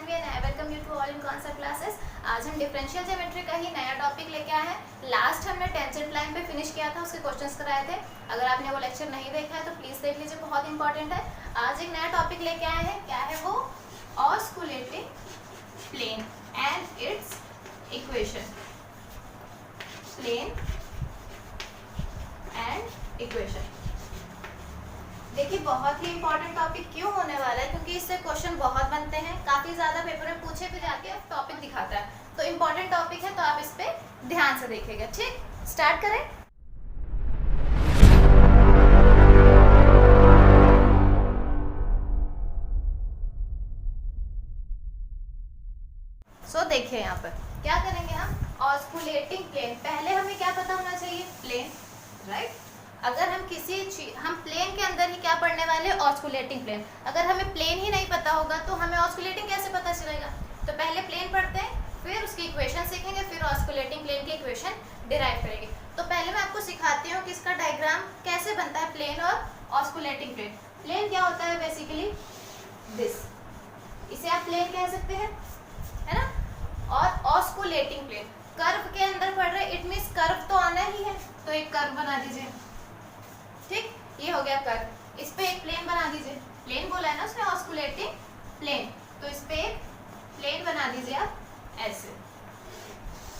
Jahnavi and I welcome you to all in concept classes. आज हम differential geometry का ही नया टॉपिक लेके आए हैं। लास्ट हमने टेंजेंट लाइन पे फिनिश किया था, उसके क्वेश्चंस कराए थे। अगर आपने वो लेक्चर नहीं देखा है तो प्लीज देख लीजिए, बहुत इंपॉर्टेंट है। आज एक नया टॉपिक लेके आए हैं, क्या है वो? Osculating plane and its equation. Plane and equation, देखिए बहुत ही इंपॉर्टेंट टॉपिक क्यों होने वाला है, क्योंकि इससे क्वेश्चन बहुत बनते हैं, काफी ज्यादा पेपर में पूछे भी जाते हैं, टॉपिक दिखाता है, तो इंपॉर्टेंट टॉपिक है, तो आप इस पे ध्यान से देखिएगा। ठीक, स्टार्ट करें। सो देखिए यहाँ पर क्या करेंगे हम, ऑस्कुलेटिंग प्लेन। पहले हमें क्या पता होना चाहिए? Plane, right. अगर हम हम प्लेन के अंदर ही क्या पढ़ने वाले? Osculating plane. अगर हमें प्लेन ही नहीं पता होगा तो हमें ऑस्कुलेटिंग कैसे पता चलेगा? तो पहले प्लेन पढ़ते हैं, फिर उसकी इक्वेशन सीखेंगे, फिर ऑस्कुलेटिंग प्लेन की इक्वेशन डिराइव करेंगे। तो पहले मैं आपको सिखाती हूँ कि इसका डायग्राम कैसे बनता है, प्लेन और ऑस्कुलेटिंग प्लेन। प्लेन क्या होता है? बेसिकली दिस, इसे आप प्लेन कह सकते हैं, है ना। और ऑस्कुलेटिंग प्लेन कर्व के अंदर पढ़ रहे, इट मींस कर्व तो आना ही है, तो एक कर्व बना दीजिए। ठीक, ये हो गया कर्व, इस पे एक प्लेन बना दीजिए। प्लेन बोला है ना उसने, ऑस्कुलेटिंग प्लेन, तो इस पे एक प्लेन बना दीजिए आप ऐसे।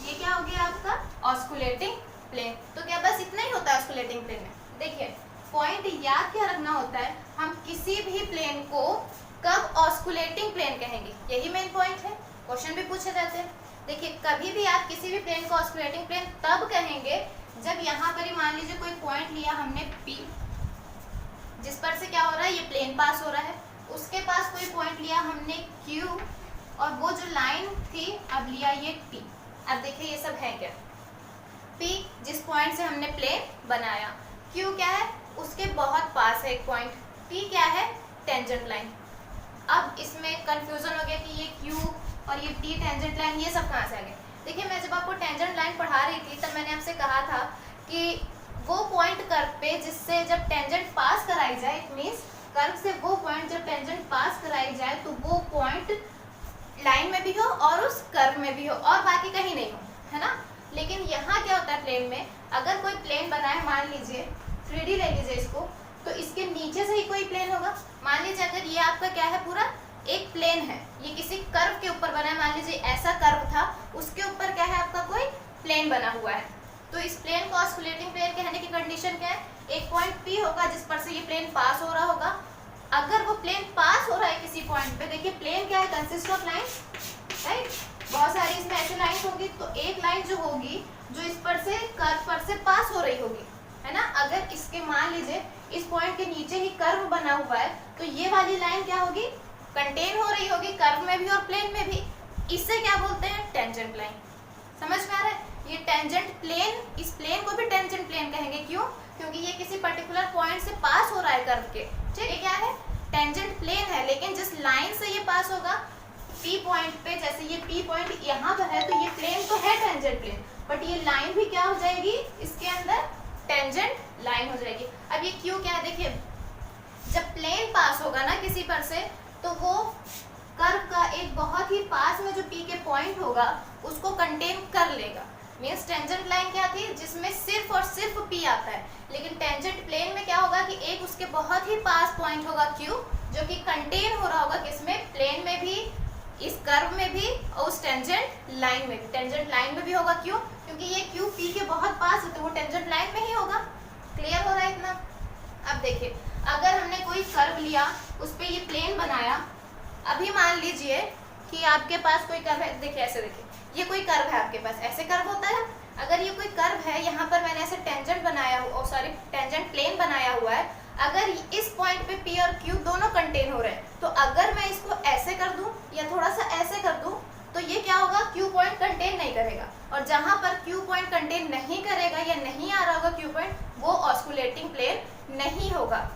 ये क्या हो गया आपका? Osculating plane. तो क्या बस इतना ही होता है ऑस्कुलेटिंग प्लेन में? देखिए पॉइंट याद क्या रखना होता है, हम किसी भी प्लेन को कब ऑस्कुलेटिंग प्लेन कहेंगे, यही मेन पॉइंट है। क्वेश्चन भी पूछे जाते हैं। देखिए कभी भी आप किसी भी प्लेन को ऑस्कुलेटिंग प्लेन तब कहेंगे जब यहाँ पर ही मान लीजिए कोई पॉइंट लिया हमने P, जिस पर से क्या हो रहा है, ये प्लेन पास हो रहा है। उसके पास कोई पॉइंट लिया हमने Q, और वो जो लाइन थी अब लिया ये T। अब देखिए ये सब है क्या? P जिस पॉइंट से हमने प्लेन बनाया, Q क्या है? उसके बहुत पास है एक पॉइंट, T क्या है? Tangent line. अब इसमें कंफ्यूजन हो गया कि ये Q और ये T टेंजेंट लाइन, ये सब कहाँ से आ गए? देखिए मैं जब आपको टेंजेंट लाइन पढ़ा रही थी तब मैंने आपसे कहा था कि वो पॉइंट कर्व पे जिससे जब टेंजेंट पास कराई जाए, इट मींस कर्व से वो पॉइंट जब टेंजेंट पास कराई जाए तो वो पॉइंट लाइन में भी हो और उस कर्व में भी हो और बाकी कहीं नहीं हो, है ना। लेकिन यहाँ क्या होता है प्लेन में, अगर कोई प्लेन बना है, मान लीजिए 3D ले लीजिए इसको, तो इसके नीचे से ही कोई प्लेन होगा। मान लीजिए अगर ये आपका क्या है, पूरा एक प्लेन है, ये किसी कर्व के ऊपर बना है, मान लीजिए ऐसा कर्व था, उसके ऊपर क्या है आपका कोई प्लेन बना हुआ है, तो इस प्लेन को ऑस्कुलेटिंग प्लेन कहने की कंडीशन क्या है? एक पॉइंट P होगा जिस पर से ये प्लेन पास हो रहा होगा। अगर वो प्लेन पास हो रहा है किसी पॉइंट पे, देखिए प्लेन क्या है? Consist of line, right. बहुत सारी इसमें ऐसी लाइन होगी, तो एक लाइन जो होगी जो इस पर से कर्व पर से पास हो रही होगी, है ना। अगर इसके मान लीजिए इस पॉइंट के नीचे ही कर्व बना हुआ है, तो ये वाली लाइन क्या होगी? कंटेन हो रही होगी कर्व में भी और प्लेन में भी। इससे क्या बोलते हैं? Tangent line. समझ में आ रहा है? ये टेंजेंट प्लेन, इस प्लेन को भी टेंजेंट प्लेन कहेंगे। क्यों? क्योंकि ये किसी पर्टिकुलर पॉइंट से पास हो रहा है कर्व के। ठीक है, क्या है? टेंजेंट प्लेन है, लेकिन जिस लाइन से ये पास होगा P पॉइंट पे, जैसे ये P पॉइंट यहाँ पर है, तो ये प्लेन तो है टेंजेंट प्लेन, बट ये लाइन भी क्या हो जाएगी इसके अंदर? टेंजेंट लाइन हो जाएगी। अब ये Q क्या है? देखिए जब प्लेन पास होगा ना किसी पर से, तो वो कर्व का एक बहुत ही पास में जो P के पॉइंट होगा उसको कंटेन कर लेगा। मींस टेंजेंट लाइन क्या थी? जिसमें सिर्फ और सिर्फ P आता है, लेकिन टेंजेंट प्लेन में क्या होगा कि एक उसके बहुत ही पास पॉइंट होगा Q, जो कि कंटेन हो रहा होगा किसमें? प्लेन में भी, इस कर्व में भी, और उस टेंजेंट लाइन में भी। टेंजेंट लाइन में भी होगा, क्यों? क्योंकि ये Q P के बहुत पास है, तो वो टेंजेंट लाइन में ही होगा। क्लियर हो रहा है इतना? अब देखिए अगर हमने कोई कर्व लिया, उस पर ये प्लेन बनाया, अभी मान लीजिए कि आपके पास कोई कर्व है, देखिए ऐसे, देखिए ये कोई कर्व है आपके पास, ऐसे कर्व होता है। अगर ये कोई कर्व है, यहाँ पर मैंने ऐसे टेंजेंट बनाया हुआ, सॉरी टेंजेंट प्लेन बनाया हुआ है, अगर इस पॉइंट पे P और Q दोनों कंटेन हो रहे हैं, तो अगर मैं इसको ऐसे कर दूं या थोड़ा सा ऐसे कर दूं, तो ये क्या होगा? Q पॉइंट कंटेन नहीं करेगा, और जहां पर Q पॉइंट कंटेन नहीं करेगा या नहीं आ रहा होगा Q पॉइंट, वो ऑस्कुलेटिंग प्लेन नहीं होगा।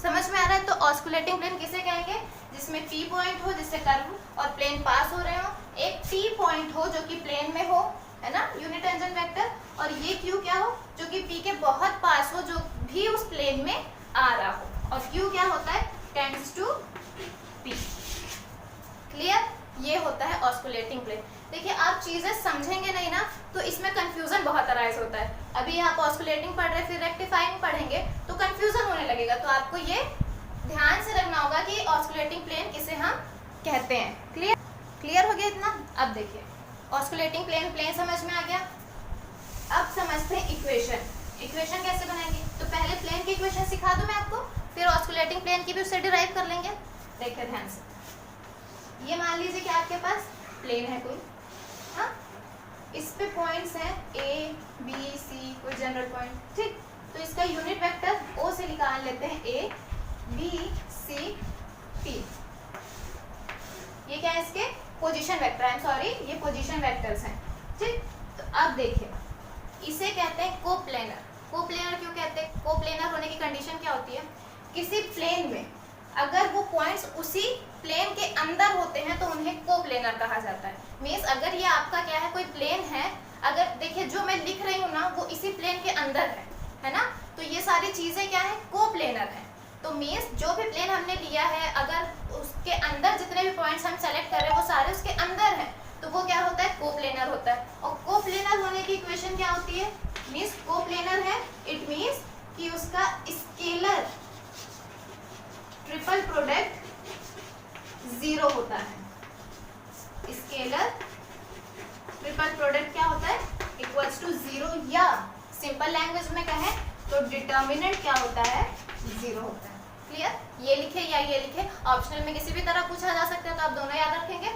समझ में आ रहा है? तो ऑस्कुलेटिंग प्लेन किसे कहेंगे? जिसमें P पॉइंट हो, जिससे कर्व और प्लेन पास हो रहे हो, एक T पॉइंट हो जो कि प्लेन में हो, है ना, यूनिट टेंजेंट वेक्टर, और ये Q क्या हो? जो कि P के बहुत पास हो, जो भी उस प्लेन में आ रहा हो, और Q क्या होता है? Tends to P। क्लियर? ये होता है ऑस्कुलेटिंग प्लेन। देखिए आप चीजें समझेंगे नहीं ना तो इसमें कंफ्यूजन बहुत अराइज होता है। अभी आप ऑस्कुलेटिंग पढ़ रहे फिर रेक्टिफाइंग पढ़ेंगे तो कंफ्यूजन होने लगेगा। तो आपको ये ध्यान से रखना होगा कि ऑस्कुलेटिंग प्लेन किसे हम कहते हैं। क्लियर हो गया इतना? अब देखिए ऑस्कुलेटिंग प्लेन समझ में आ गया। अब समझते हैं इक्वेशन कैसे बनाएंगे। तो पहले प्लेन की इक्वेशन सिखा दूं मैं आपको, फिर ऑस्कुलेटिंग प्लेन की भी उससे डिराइव कर लेंगे। देखिए ध्यान से, ये मान लीजिए कि आपके पास प्लेन है कोई, हाँ, इस पे पॉइंट्स हैं ए बी सी, कोई जनरल पॉइंट, ठीक। तो इसका यूनिट वेक्टर ओ से निकाल लेते हैं, ए बी सी टी। ये क्या है? इसके position vector, I am sorry, ये पोजीशन वेक्टर्स हैं, ठीक। तो अब देखिए इसे कहते हैं कोप्लेनर। कोप्लेनर क्यों कहते हैं? कोप्लेनर होने की कंडीशन क्या होती है? किसी प्लेन में अगर वो पॉइंट्स उसी प्लेन के अंदर होते हैं तो उन्हें कोप्लेनर कहा जाता है। मींस अगर ये आपका क्या है, कोई प्लेन है, अगर देखिए जो मैं लिख रही हूँ ना वो इसी प्लेन के अंदर है ना, तो ये सारी चीजें क्या है? कोप्लेनर है। तो मींस जो भी प्लेन हमने लिया है अगर उसके अंदर जितने भी पॉइंट्स हम सेलेक्ट कर रहे हैं वो सारे उसके अंदर हैं तो वो क्या होता है? कोप्लेनर होता है। और कोप्लेनर होने की इक्वेशन क्या होती है? मींस कोप्लेनर है, इट मींस कि उसका स्केलर ट्रिपल प्रोडक्ट 0 होता है। स्केलर ट्रिपल प्रोडक्ट क्या होता है? इक्वल्स टू 0, या सिंपल लैंग्वेज में कहें तो डिटर्मिनेंट क्या होता है? 0 होता है। क्लियर? ये लिखे या ये लिखे, ऑप्शनल में किसी भी तरह पूछा जा सकता है तो आप दोनों याद रखेंगे।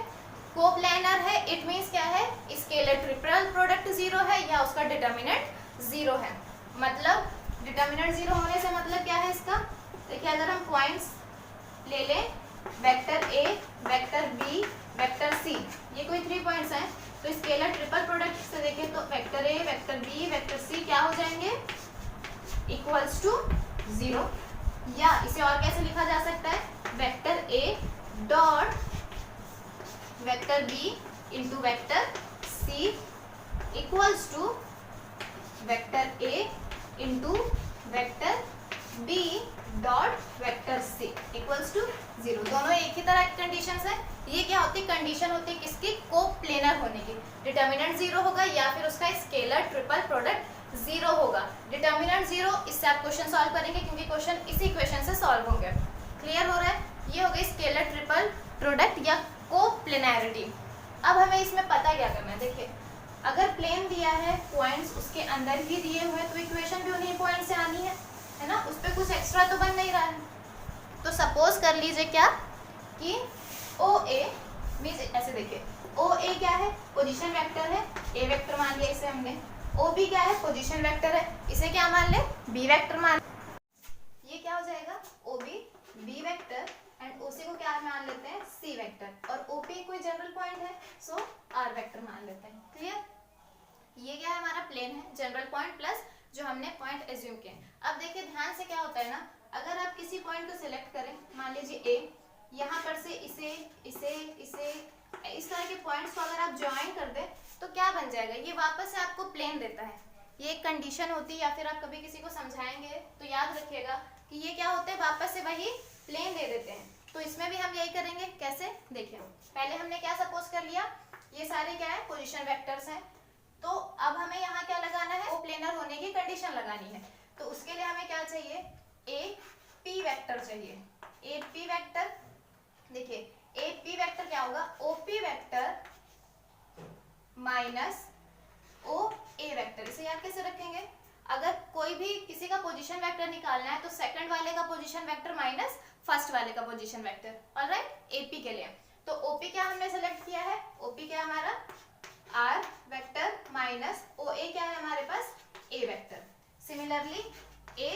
कोप्लेनर है, इट मींस क्या है? स्केलर ट्रिपल प्रोडक्ट 0 है या उसका डिटर्मिनेंट 0 है। मतलब डिटर्मिनेंट 0 होने से मतलब क्या है इसका? देखिए अगर हम पॉइंट्स ले लें, vector A, vector B, vector C, ये कोई 3 पॉइंट्स हैं, तो स्केलर ट्रिपल प्रोडक्ट से देखें तो vector A, vector B, vector C क्या हो जाएंगे? Equals to 0। या इसे और कैसे लिखा जा सकता है? Vector A dot vector B into vector C equals to vector A into vector B dot vector C equals to 0। दोनों एक ही तरह की कंडीशंस है। ये क्या होती है? कंडीशन होती है किसकी? कोप्लेनर होने की। डिटर्मिनेंट 0 होगा या फिर उसका स्केलर ट्रिपल प्रोडक्ट 0 होगा। डिटर्मिनेंट 0, इससे आप क्वेश्चन सॉल्व करेंगे क्योंकि क्वेश्चन इसी इक्वेशन से सॉल्व होंगे। क्लियर हो रहा है? ये हो गई स्केलर ट्रिपल प्रोडक्ट या कोप्लेनैरिटी। अब हमें इसमें पता क्या करना है। देखिए अगर प्लेन दिया है, पॉइंट्स उसके अंदर ही दिए हुए तो इक्वेशन भी उन्हीं पॉइंट से आनी है ना, उस पर कुछ एक्स्ट्रा तो बन नहीं रहा है। तो सपोज कर लीजिए क्या कि ओ ए मीन्स, ऐसे देखिए ओ ए क्या है? पोजीशन वेक्टर है, ए वेक्टर मान लिया इसे हमने। ओ बी क्या है? पोजीशन वेक्टर है, इसे क्या मान ले? बी वेक्टर मान। ये क्या हो जाएगा? O B B vector and O C को क्या मान लेते हैं? C vector. और ओ पी कोई जनरल पॉइंट है सो आर वेक्टर मान लेते हैं। क्लियर? ये क्या है? हमारा प्लेन है, जनरल पॉइंट प्लस जो हमने पॉइंट एज्यूम किए। अब देखिए ध्यान से क्या होता है ना, अगर आप किसी पॉइंट को सिलेक्ट करें, मान लीजिए ए, यहाँ पर से इसे इसे इसे इस तरह के पॉइंट्स को अगर आप ज्वाइन कर दें तो क्या बन जाएगा? ये वापस से आपको प्लेन देता है। ये एक कंडीशन होती है, या फिर आप कभी किसी को समझाएंगे तो याद रखिएगा कि ये क्या होते हैं? वापस से वही प्लेन दे देते हैं। तो इसमें भी हम यही करेंगे। कैसे? देखिए पहले हमने क्या सपोज कर लिया, ये सारे क्या है? पोजीशन वेक्टर्स हैं। तो अब हमें यहाँ क्या लगाना है? कोप्लेनर होने की कंडीशन लगानी है। तो उसके लिए हमें क्या चाहिए? ए पी वेक्टर चाहिए। ए पी वेक्टर, देखिए ए पी वेक्टर क्या होगा? O P vector minus O A vector. इसे याद कैसे रखेंगे? अगर कोई भी किसी का पोजीशन वेक्टर निकालना है तो सेकंड वाले का पोजीशन वेक्टर माइनस फर्स्ट वाले का पोजीशन वेक्टर। ऑलराइट, एपी के लिए तो ओपी क्या हमने सेलेक्ट किया है? ओपी क्या हमारा? R vector minus O A क्या है हमारे पास? A vector. Similarly A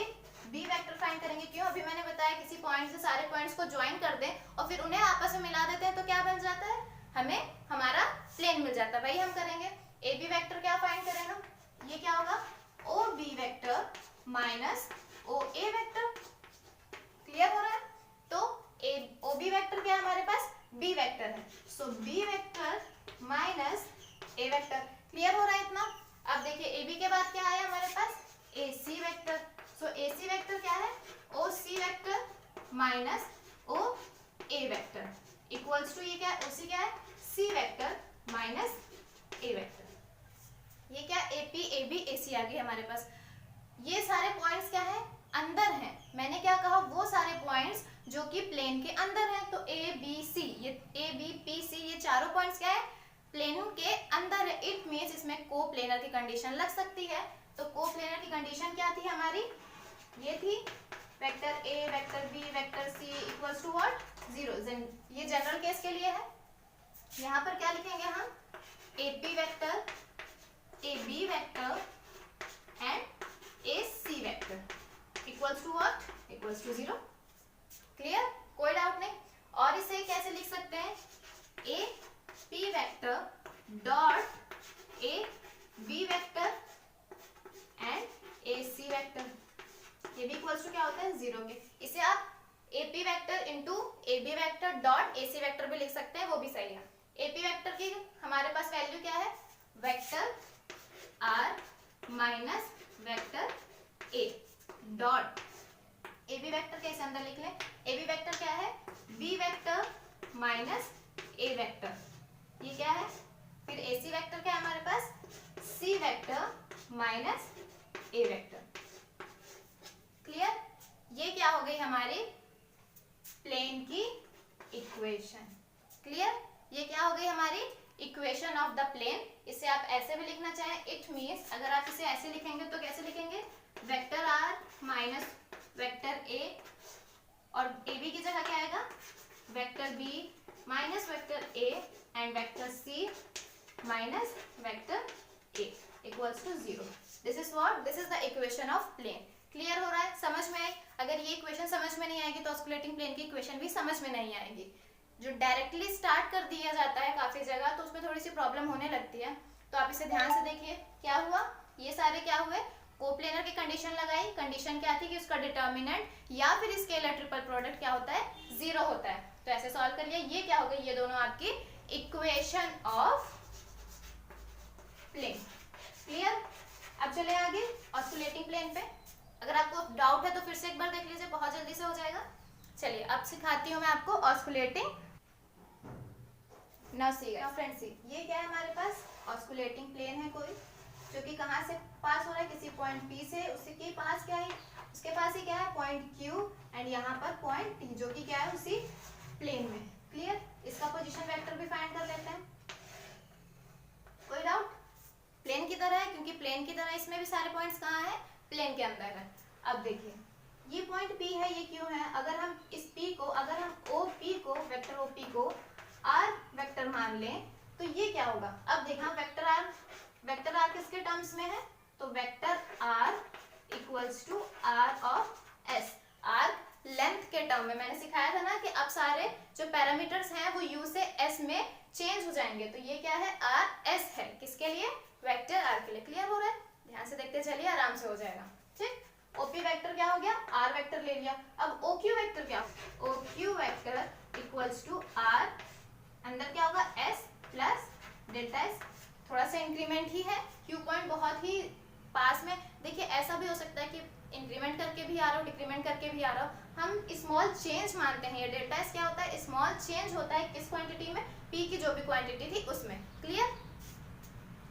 B vector find करेंगे। क्यों? अभी मैंने बताया किसी पॉइंट से सारे पॉइंट्स को ज्वाइन कर दें और फिर उन्हें आपस में मिला देते हैं तो क्या बन जाता है? हमें हमारा प्लेन मिल जाता है। वही हम करेंगे। ए बी वेक्टर क्या फाइंड करें हम? ये क्या होगा? O B vector minus O A vector. Clear हो रहा है? तो ओ बी वेक्टर क्या है हमारे पास? बी वेक्टर है, सो B vector minus A vector. Clear हो रहा है इतना? अब देखिए ए बी के बाद क्या आया हमारे पास? ए सी वेक्टर। सो ए सी वेक्टर क्या है? O C vector minus O A vector equals to ये क्या है? ओ सी क्या है? C vector minus A vector. ये क्या AP AB AC आ गई हमारे पास। ये सारे पॉइंट्स क्या है, अंदर हैं। मैंने क्या कहा, वो सारे पॉइंट्स जो कि प्लेन के अंदर हैं। तो ABC, ये ABPC, ये चारों पॉइंट्स क्या है, प्लेन के अंदर है। इट मींस इसमें कोप्लेनर की कंडीशन लग सकती है। तो कोप्लेनर की कंडीशन क्या थी हमारी, ये थी vector A vector B vector C equals to what, 0। ये जनरल केस के लिए है। यहाँ पर क्या लिखेंगे हम, AP vector AB vector and AC vector equals to what, equals to 0। Clear, कोई डाउट नहीं। और इसे कैसे लिख सकते हैं, AP vector dot AB vector and AC vector, ये भी इक्वल्स टू क्या होता है, 0 के। इसे आप AP vector into AB vector dot AC vector भी लिख सकते हैं, वो भी सही है। AP वेक्टर की हमारे पास वैल्यू क्या है, vector R minus vector A dot AB vector के इसे अंदर लिख लें। AB वेक्टर क्या है, B vector minus A vector, ये क्या है। फिर AC वेक्टर क्या है हमारे पास, C vector minus A vector. Clear, ये क्या हो गई हमारी प्लेन की इक्वेशन। क्लियर, ये क्या हो गई हमारी इक्वेशन ऑफ द प्लेन। इसे आप ऐसे भी लिखना चाहें, इट मींस अगर आप इसे ऐसे लिखेंगे तो कैसे लिखेंगे, vector R minus vector A, और AB की जगह क्या आएगा, vector B minus vector A and vector C minus vector A equals to 0। This is what, this is the equation of plane. Clear हो रहा है, समझ में आई। अगर ये इक्वेशन समझ में नहीं आएगी तो ऑस्कुलेटिंग प्लेन की इक्वेशन भी समझ में नहीं आएगी। जो डायरेक्टली स्टार्ट कर दिया जाता है काफी जगह, तो उसमें थोड़ी सी प्रॉब्लम होने लगती है। तो आप इसे ध्यान से देखिए, क्या हुआ, ये सारे क्या हुए, कोप्लेनर की कंडीशन लगाई। कंडीशन क्या थी कि उसका डिटर्मिनेंट या फिर स्केलर ट्रिपल प्रोडक्ट क्या होता है, 0 होता है। तो ऐसे सॉल्व कर लिया। ये क्या हो गई, ये दोनों आपकी इक्वेशन ऑफ प्लेन। क्लियर, अब चले आगे ऑस्कुलेटिंग प्लेन पे। अगर आपको डाउट है तो फिर से एक बार देख लीजिए, बहुत जल्दी से हो जाएगा। चलिए अब सिखाती हूँ मैं आपको ऑस्कुलेटिंग। नाउ सी फ्रेंड्स, सी ये क्या है हमारे पास, ऑस्कुलेटिंग प्लेन है कोई, जो कि कहाँ से पास हो रहा है, किसी पॉइंट P से। उसके पास क्या है, उसके पास ही क्या है, पॉइंट Q एंड यहाँ पर पॉइंट T, जो कि क्या है उसी प्लेन में। क्लियर, इसका पोजीशन वेक्टर भी फाइंड कर लेते हैं। कोई डाउट, प्लेन की तरह है, क्योंकि प्लेन की तरह इसमें भी सारे पॉइंट्स कहाँ है, प्लेन के अंदर है। अब देखिए ये पॉइंट P है, ये Q है। अगर हम इस P को, अगर हम OP को, वेक्टर OP को R वेक्टर मान लें तो ये क्या होगा। अब देखा वेक्टर R किसके टर्म्स में है, तो vector R equals to R of S, R length के टर्म में। मैंने सिखाया था ना कि अब सारे जो पैरामीटर्स हैं वो U से S में चेंज हो जाएंगे। तो ये क्या है, RS है, किसके लिए, वेक्टर R के लिए। क्लियर हो रहा है, ध्यान से देखते चलिए, आराम से हो जाएगा। ठीक, OP वेक्टर क्या हो गया, R वेक्टर ले लिया। अब OQ वेक्टर क्या, OQ vector equals to R, अंदर क्या होगा, S प्लस डेल्टा S, थोड़ा सा इंक्रीमेंट ही है, Q पॉइंट बहुत ही पास में। देखिए ऐसा भी हो सकता है कि इंक्रीमेंट करके भी आ रहा हो, डिक्रीमेंट करके भी आ रहा हो। हम स्मॉल चेंज मानते हैं। ये डेल्टा S क्या होता है, स्मॉल चेंज होता है किस क्वांटिटी में, P की जो भी क्वांटिटी थी उसमें। क्लियर,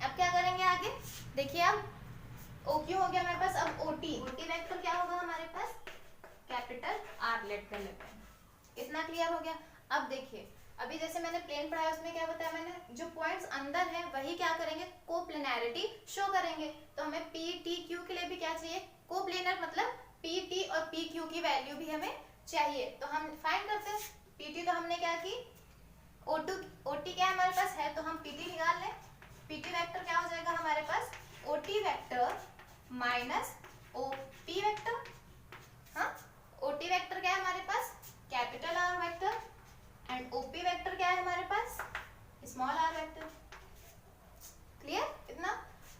अब क्या करेंगे आगे, देखिए अब OQ हो गया हमारे पास। अब OT वेक्टर क्या होगा हमारे पास, कैपिटल R लेट कर लेते हैं। इतना क्लियर हो गया। अब देखिए अभी जैसे मैंने प्लेन पढ़ाया उसमें क्या बताया मैंने, जो पॉइंट्स अंदर हैं वही क्या करेंगे, कोप्लेनैरिटी शो करेंगे। तो हमें PTQ के लिए भी क्या चाहिए, कोप्लेनर, मतलब PT और PQ की वैल्यू भी हमें चाहिए। तो हम फाइंड करते हैं। PT तो हमने क्या की, OT क्या हमारे पास है, तो हम PT निकाल लें। PT वेक्टर क्या हो जाएगा हमारे पास, OT vector minus OP vector. हाँ, OT वेक्टर क्या है हमारे पास, capital R vector, and OP vector क्या है हमारे पास, स्मॉल r वेक्टर। क्लियर इतना।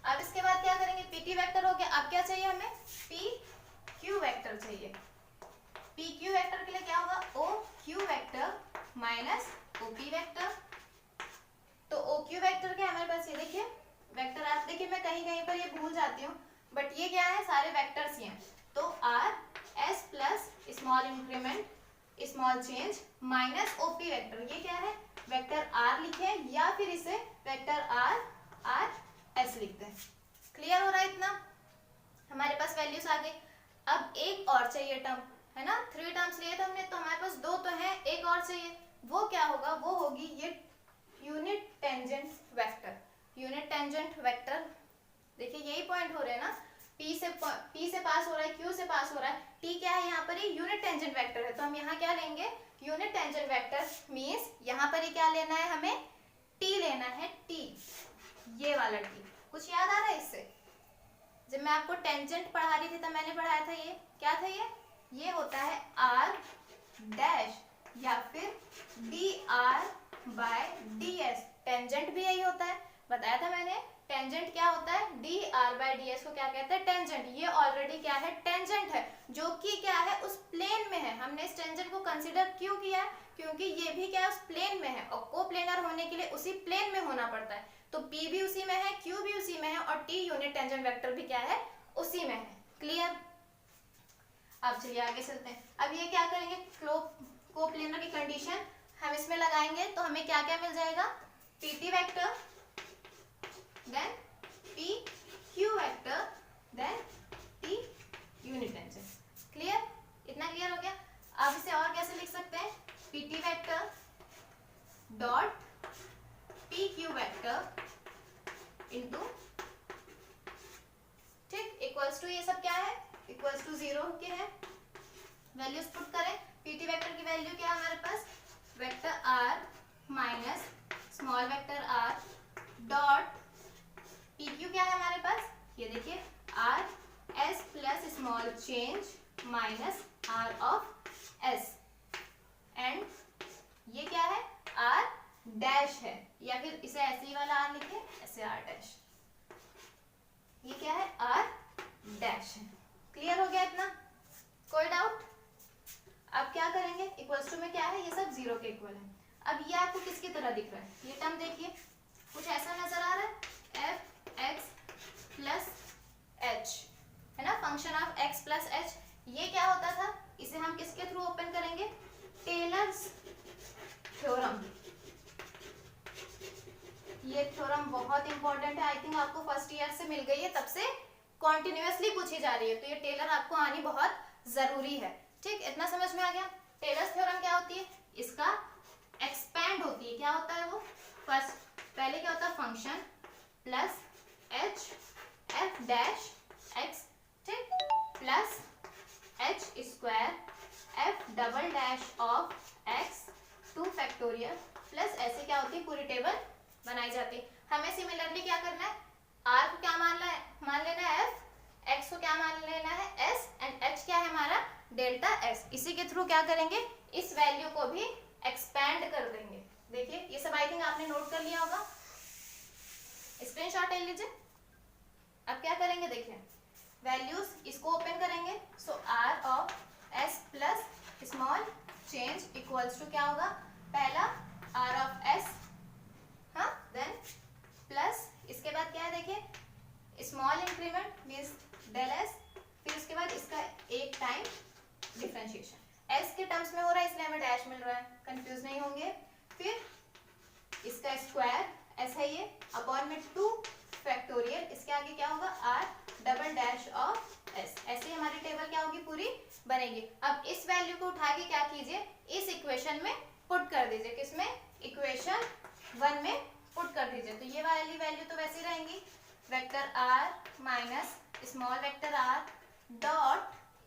अब इसके बाद क्या करेंगे, PT वेक्टर हो गया। अब क्या चाहिए हमें, PQ वेक्टर चाहिए। PQ वेक्टर के लिए क्या होगा, OQ vector minus OP vector. तो OQ वेक्टर क्या है हमारे पास, ये देखिए वेक्टर R, देखिए मैं कहीं कहीं पर ये भूल जाती हूँ, बट ये क्या है, सारे वेक्टर्स ही हैं। तो R S plus small increment small change minus OP vector, ये क्या है, वेक्टर R लिखें या फिर इसे वेक्टर RS लिखते हैं। क्लियर हो रहा है इतना? हमारे पास वैल्यूज आ गई। अब एक और चाहिए टर्म, है ना, 3 टर्म्स लिए थे हमने, तो हमारे पास 2 तो है, एक और चाहिए। वो क्या होगा? वो होगी ये unit tangent vector. Unit tangent vector, देखिए यही पॉइंट हो रहे हैं ना, P से पास हो रहा है, Q से पास हो रहा है, T क्या है यहाँ पर? ये यूनिट टेंजेंट वेक्टर है, तो हम यहाँ क्या लेंगे? यूनिट टेंजेंट वेक्टर मींस यहाँ पर ये क्या लेना है हमें? T लेना है, T, ये वाला T। कुछ याद आ रहा है इससे? जब मैं आपको टेंजेंट पढ़ा रही थी तब मैंने पढ़ाया था ये क्या था? ये होता है R डैश या फिर dr/ds। टेंजेंट भी यही होता है, बताया था मैंने। टेंजेंट क्या होता है? dr/ds को क्या कहते हैं? टेंजेंट। ये ऑलरेडी क्या है? टेंजेंट है, जो कि क्या है? उस प्लेन में है। हमने इस टेंजेंट को कंसीडर क्यों किया है? क्योंकि ये भी क्या है? उस प्लेन में है, और कोप्लेनर होने के लिए उसी प्लेन में होना पड़ता है। तो P भी उसी में है, Q भी उसी में है, और T यूनिट टेंजेंट वेक्टर भी क्या है? उसी में है। क्लियर? अब चलिए आगे चलते हैं। अब ये क्या करेंगे? कोप्लेनर की कंडीशन हम इसमें लगाएंगे, तो हमें क्या क्या मिल जाएगा? PT vector, then PQ vector, then T unit tangent. Clear? इतना क्लियर हो गया? अब इसे और कैसे लिख सकते हैं? PT vector dot PQ vector into, ठीक, इक्वल्स टू, ये सब क्या है? इक्वल्स टू 0 के है। वैल्यूज पुट करें। PT वेक्टर की वैल्यू क्या है हमारे पास? Vector R minus small vector R dot PQ क्या है हमारे पास? ये देखिए, RS plus small change minus R of S, and ये क्या है? R डैश है, या फिर इसे ऐसे ही वाला R लिखे, ऐसे R डैश। ये क्या है? R डैश है। क्लियर हो गया इतना? कोई डाउट? अब क्या करेंगे? इक्वल्स टू में क्या है? ये सब 0 के इक्वल है। अब ये आपको किसकी तरह दिख रहा है? ये टर्म देखिए, कुछ ऐसा नजर आ रहा है, fx प्लस h, है ना, function of x plus h। ये क्या होता था? इसे हम किसके थ्रू ओपन करेंगे? Taylor's theorem. ये थ्योरम बहुत इंपॉर्टेंट है, आई थिंक आपको फर्स्ट ईयर से मिल गई है, तब से कॉन्टिन्यूअसली पूछी जा रही है, तो ये टेलर आपको आनी बहुत जरूरी है। ठीक, इतना समझ में आ गया? टेलर्स थ्योरम क्या होती है? इसका एक्सपैंड होती है। क्या होता है वो? फर्स्ट पहले क्या होता है? Function plus h f dash x, ठीक, plus h square f double dash of x two factorial, plus ऐसे क्या होती है? पूरी टेबल बनाई जाती है। हमें सिमिलरली क्या करना है? R को क्या मान लेना है? f, x को क्या मान लेना है? s, एंड h क्या है हमारा? Delta s। इसी के थ्रू क्या करेंगे? इस वैल्यू को भी एक्सपैंड कर देंगे। देखिए ये सब आई थिंक आपने नोट कर लिया होगा, स्क्रीनशॉट ले लीजिए। अब क्या करेंगे? देखिए वैल्यूज इसको ओपन करेंगे, so r of s plus small change equals to क्या होगा? पहला r ऑफ s, हाँ, देन प्लस इसके बाद क्या है? देखिए small increment means del s, फिर उसके बाद इसका एक टाइम डिफरेंशिएशन। s के टर्म्स में हो रहा है इसलिए हमें डैश मिल रहा है, कंफ्यूज नहीं होंगे। फिर इसका स्क्वायर s है ये, अपॉन में 2 फैक्टोरियल, इसके आगे क्या होगा? r double dash of s। ऐसे ही हमारी टेबल क्या होगी? पूरी बनेगी। अब इस वैल्यू को उठा के क्या कीजिए? इस इक्वेशन में पुट कर दीजिए। किसमें? इक्वेशन 1 में पुट कर दीजिए। तो ये वाली वैल्यू तो वैसी रहेंगी, vector r minus small vector r dot,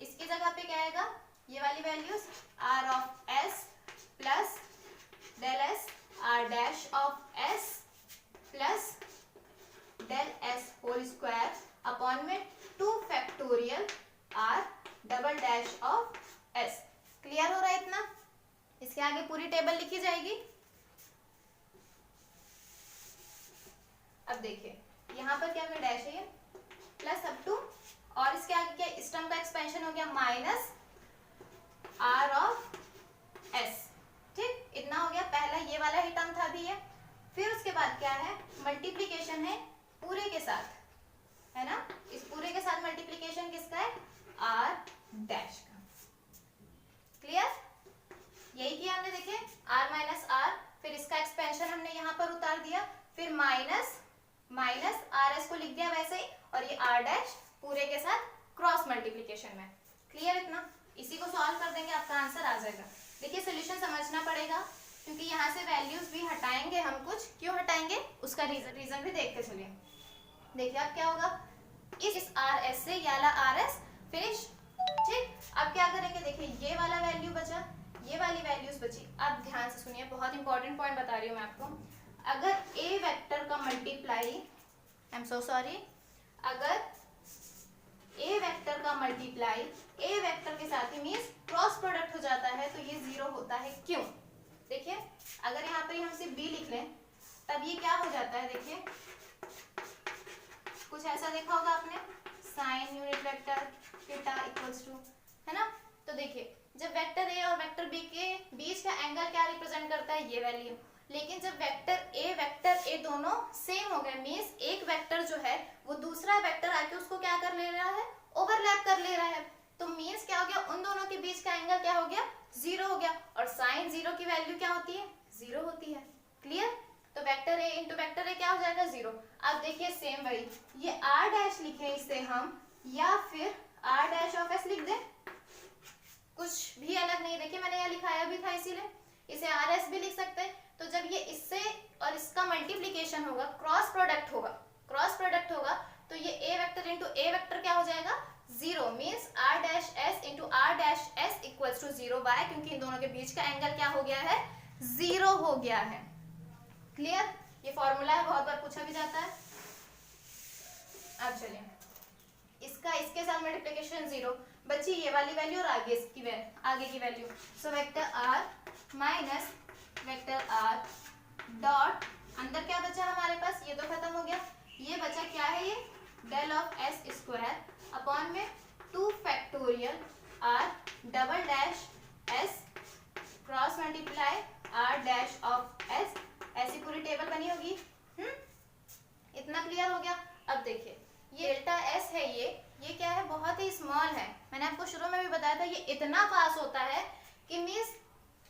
इसकी जगह पे क्या आएगा? ये वाली values r of s plus del s r dash of s plus del s whole square upon में 2 factorial r double dash of s। Clear हो रहा है इतना? इसके आगे पूरी टेबल लिखी जाएगी। अब देखिए यहाँ पर क्या डैश है, ये प्लस अप टू, और इसके आगे क्या? इस टर्म का एक्सपेंशन हो गया माइनस r ऑफ s। ठीक, इतना हो गया। पहला ये वाला ही टर्म था अभी ये। फिर उसके बाद क्या है? मल्टीप्लिकेशन है पूरे के साथ, है ना, इस पूरे के साथ मल्टीप्लिकेशन किसका है? r डैश का। क्लियर? यही किया हमने। देखिए r माइनस r, फिर इसका एक्सपेंशन हमने यहाँ दिया, फिर माइनस आर एस को लिख दिया वैसे ही, और ये आर डैश पूरे के साथ क्रॉस मल्टीप्लीकेशन में। क्लियर इतना? इसी को सॉल्व कर देंगे, आपका आंसर आ जाएगा। देखिए सोल्यूशन समझना पड़ेगा, क्योंकि यहाँ से वैल्यूज भी हटाएंगे हम कुछ। क्यों हटाएंगे उसका रीजन भी देखते चलिए। देखिए अब क्या होगा, इस आर एस से ये वाला आर एस फिनिश। ठीक, अब क्या करेंगे, देखिए ये वाला वैल्यू बचा, ये वाली वैल्यूज बची। अब ध्यान से सुनिए, बहुत इंपॉर्टेंट पॉइंट बता रही हूँ मैं आपको। अगर ए वेक्टर का multiply, I am so sorry, अगर ए वेक्टर का मल्टीप्लाई ए वेक्टर के साथ ही मींस क्रॉस प्रोडक्ट हो जाता है, तो ये जीरो होता है। क्यों? देखिए अगर यहाँ पर हम सिर्फ बी लिख लें तब ये क्या हो जाता है, देखिए कुछ ऐसा देखा होगा आपने, sine unit vector theta equals to, है ना। तो देखिए जब वेक्टर ए और वेक्टर बी के बीच का एंगल क्या रिप्रेजेंट करता है, ये वैल्यू। लेकिन जब वेक्टर ए दोनों सेम हो गए, मींस एक वेक्टर जो है वो दूसरा वेक्टर आके उसको क्या कर ले रहा है, ओवरलैप कर ले रहा है। तो मींस क्या हो गया, उन दोनों के बीच का एंगल क्या हो गया, जीरो हो गया। और साइन जीरो की वैल्यू क्या होती है, जीरो होती है। क्लियर? तो vector A into vector A क्या हो जाएगा, जीरो। अब देखिए सेम वही, ये आर डैश लिखे इसे हम, या फिर आर डैश ऑफ एस लिख दें, कुछ भी अलग नहीं। देखिए मैंने यहाँ लिखाया भी था, इसीलिए इसे आर एस भी लिख सकते हैं। तो जब ये इससे और इसका मल्टीप्लीकेशन होगा, क्रॉस प्रोडक्ट होगा, तो ये A vector into A vector क्या हो जाएगा, zero. Means R dash S into R dash S equals to zero. By, क्योंकि इन दोनों के बीच का एंगल क्या हो गया है, जीरो हो गया है। क्लियर? ये फॉर्मूला है, बहुत बार पूछा भी जाता है। अब चलिए इसका इसके साथ मल्टीप्लिकेशन जीरो, बची ये वाली वैल्यू और आगे की value. So vector R minus vector R dot, अंदर क्या बचा हमारे पास, ये तो खत्म हो गया, ये बचा क्या है, ये del of S square upon में 2 factorial R double dash S cross multiply R dash of S. ऐसी पूरी टेबल बनी होगी। इतना क्लियर हो गया? अब देखिए ये डेल्टा एस है, ये क्या है, बहुत ही स्मॉल है। मैंने आपको शुरू में भी बताया था, ये इतना पास होता है कि मींस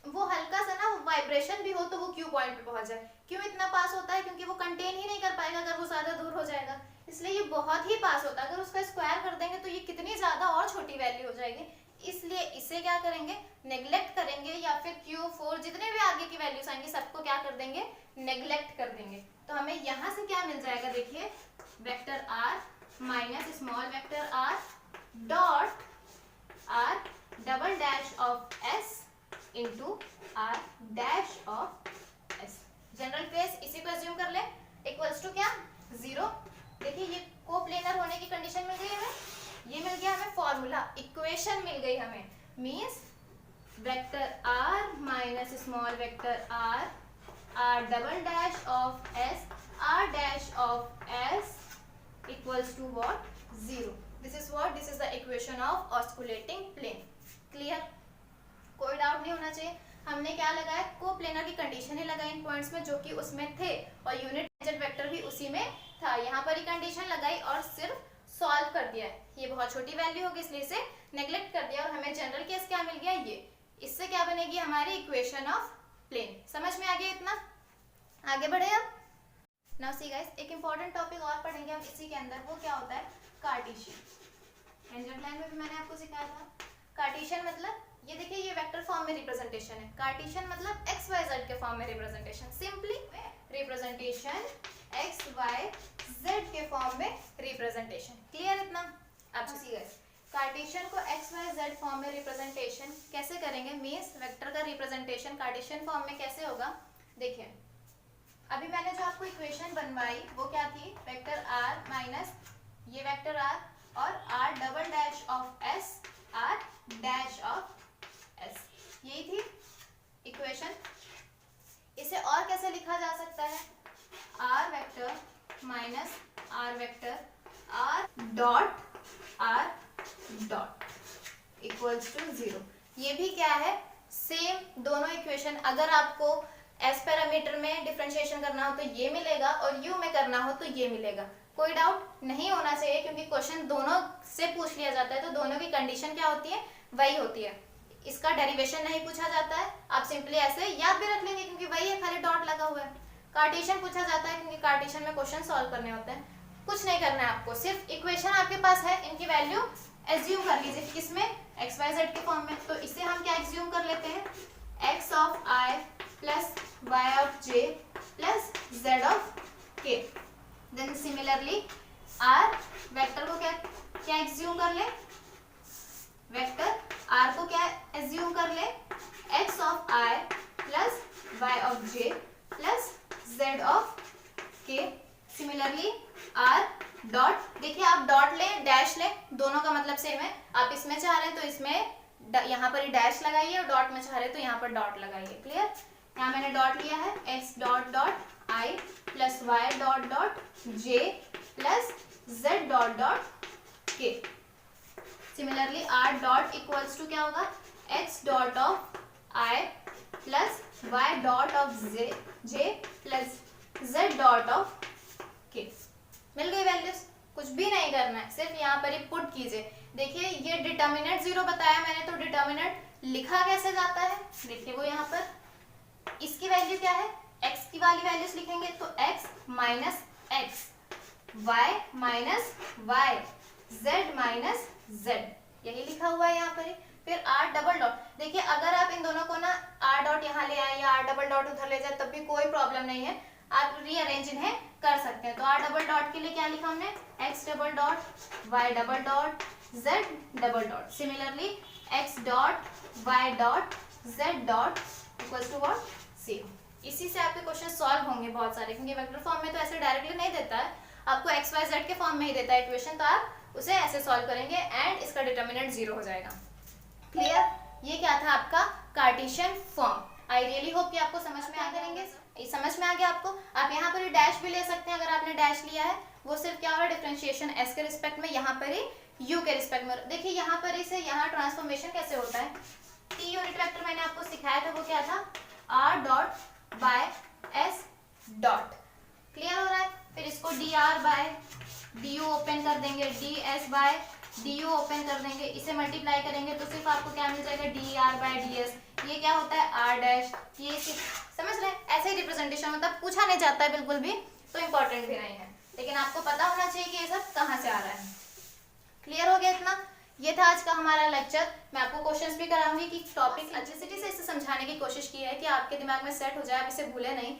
वो हल्का सा ना वाइब्रेशन भी हो तो वो क्यू पॉइंट पे पहुंच जाए। क्यों इतना पास होता है, क्योंकि वो कंटेन ही नहीं कर पाएगा अगर वो ज्यादा दूर हो जाएगा, इसलिए ये बहुत ही पास होता है। अगर उसका स्क्वायर कर देंगे तो ये कितनी ज्यादा और छोटी वैल्यू हो जाएगी, इसलिए इसे क्या करेंगे, नेग्लेक्ट करेंगे, या फिर Q4 जितने भी आगे की वैल्यूज आएंगी सबको क्या कर देंगे, नेग्लेक्ट कर देंगे। तो हमें यहाँ से क्या मिल जाएगा, देखिए vector R minus small vector r dot r double dash of s into r dash of s। General case इसी को एज्यूम कर ले, इक्वल्स टू क्या, जीरो। देखिए ये कोप्लेनर होने की कंडीशन मिल गई हमें, ये मिल गया हमें फॉर्मूला, इक्वेशन मिल गई हमें। Means vector r minus small vector r double dash of s r dash of s equals to what, zero. This is the equation of osculating plane. Clear? कोई डाउट नहीं होना चाहिए। हमने क्या लगाया, कोप्लेनर की कंडीशन ही लगाई इन पॉइंट्स में जो कि उसमें थे, और यूनिट टेंजेंट वेक्टर भी उसी में था। यहाँ पर ही कंडीशन लगाई और सिर्फ सॉल्व कर दिया है। ये बहुत छोटी वैल्यू होगी इसलिए इसे नेग्लेक्ट कर दिया, और हमें जनरल केस क्या मिल गया, ये। इससे क्या बनेगी हमारी इक्वेशन ऑफ प्लेन। समझ में आ गया इतना? आगे बढ़े अब। नाउ सी गाइस, एक इंपॉर्टेंट टॉपिक और पढ़ेंगे हम इसी के अंदर, वो क्या होता है, कार्टेशियन। टेंजेंट लाइन में भी मैंने आपको सिखाया था। कार्टेशियन मतलब ये देखिए, ये वेक्टर फॉर्म में रिप्रेजेंटेशन है। कार्टेशियन मतलब एक्स वाई जेड के फॉर्म में representation, simply representation X Y Z के फॉर्म में रिप्रेजेंटेशन। क्लियर इतना? अब सी गाइस, कार्टेशियन को एक्स वाई जेड फॉर्म में रिप्रेजेंटेशन कैसे करेंगे, मींस वेक्टर का रिप्रेजेंटेशन कार्टेशियन फॉर्म में कैसे होगा। देखिए अभी मैंने जो आपको इक्वेशन बनवाई वो क्या थी, वेक्टर r माइनस ये वेक्टर r और r double dash of s r dash of s, यही थी इक्वेशन। इसे और कैसे लिखा जा सकता है, r vector minus r vector r dot equals to zero. ये भी क्या है, सेम दोनों इक्वेशन। अगर आपको एस पैरामीटर में डिफरेंशिएशन करना हो तो ये मिलेगा, और यू में करना हो तो ये मिलेगा। कोई डाउट नहीं होना चाहिए, क्योंकि क्वेश्चन दोनों से पूछ लिया जाता है तो दोनों की कंडीशन क्या होती है, वही होती है। इसका डेरिवेशन नहीं पूछा जाता है, आप सिंपली ऐसे याद भी रख लेंगे क्योंकि वही है, खाली डॉट लगा हुआ है। कार्टेशियन पूछा जाता है क्योंकि कार्टेशियन में क्वेश्चन सॉल्व करने होते हैं। कुछ नहीं करना है आपको, सिर्फ इक्वेशन आपके पास है, इनकी वैल्यू एज्यूम कर लीजिए किसमें, एक्स वाई जेड के फॉर्म में। तो इसे हम क्या एज्यूम कर लेते हैं, X of I plus Y of J plus Z of K. Then similarly R vector को क्या क्या एज्यूम कर ले, वेक्टर आर को क्या एज्यूम कर ले, X of I plus Y of J plus Z of K. Similarly R dot, देखिए आप डॉट लें डैश लें, दोनों का मतलब सेम है। आप इसमें चाह रहे हैं तो इसमें यहाँ पर डैश लगाइए और डॉट में चाह रहे हैं तो यहाँ पर डॉट लगाइए। क्लियर, यहाँ मैंने डॉट लिया है, X dot dot I plus Y dot dot J plus Z dot dot K. Similarly R dot equals to क्या होगा, X dot of I plus Y dot of J plus Z dot of K. मिल गई values, कुछ भी नहीं करना है, सिर्फ यहाँ पर ही पुट कीजिए। देखिए ये डिटर्मिनेंट 0 बताया मैंने, तो डिटर्मिनेंट लिखा कैसे जाता है, देखिए वो यहाँ पर इसकी वैल्यू क्या है, x की वाली वैल्यूज लिखेंगे तो x minus X, y minus Y, z minus z, यही लिखा हुआ है यहाँ पर ही। फिर r डबल डॉट, देखिए अगर आप इन दोनों को ना r डॉट यहाँ ले आए या r डबल डॉट उधर ले जाए तब भी कोई प्रॉब्लम नहीं है, आप रीअरेंज इन्हें कर सकते हैं। तो r डबल डॉट के लिए क्या लिखा हमने, x double dot y double dot z double dot. Similarly x dot y dot z dot equals to what, 0। इसी से आपके क्वेश्चन सॉल्व होंगे बहुत सारे, क्योंकि वेक्टर फॉर्म में तो ऐसे डायरेक्टली नहीं देता है, आपको x y z के फॉर्म में ही देता है इक्वेशन, तो आप उसे ऐसे सॉल्व करेंगे एंड इसका डिटर्मिनेंट 0 हो जाएगा। क्लियर, ये क्या था आपका Cartesian form. I really hope कि आपको समझ में आ करेंगे, समझ में आ गया आपको। आप यहाँ पर ही डैश भी ले सकते हैं, अगर आपने डैश लिया है वो सिर्फ क्या होगा, डिफरेंशिएशन s के रिस्पेक्ट में, यहाँ पर ही u के रिस्पेक्ट में। देखिए यहाँ पर इसे यहाँ ट्रांसफॉर्मेशन कैसे होता है, t यूनिट वेक्टर मैंने आपको सिखाया था, वो क्या था, r dot by s dot. Clear हो रहा है, फिर इसको dr बाय du ओपन कर देंगे, ds बाय du ओपन कर देंगे, इसे मल्टीप्लाई करेंगे तो सिर्फ आपको क्या मिल जाएगा, dr बाय ds। ये क्या होता है, r डैश, ये समझ रहे हैं, ऐसे ही रिप्रेजेंटेशन होता है, पूछा नहीं जाता है बिल्कुल भी, तो इंपॉर्टेंट भी नहीं है, लेकिन आपको पता होना चाहिए कि ये सब कहाँ से आ रहा है। क्लियर हो गया इतना, ये था आज का हमारा लेक्चर। मैं आपको क्वेश्चंस भी कराऊंगी कि टॉपिक सिंपलिसिटी से इसे समझाने की कोशिश की है कि आपके दिमाग में सेट हो जाए, आप इसे भूले नहीं।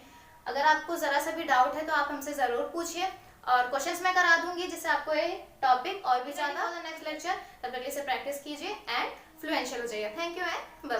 अगर आपको जरा सा भी डाउट है तो आप हमसे जरूर पूछिए और क्वेश्चंस मैं करा दूंगी, जिससे आपको ये टॉपिक और भी ज्यादा नेक्स्ट लेक्चर, तब तक इसे प्रैक्टिस कीजिए एंड फ्लुएंशियल हो जाइए। Thank you and bye bye.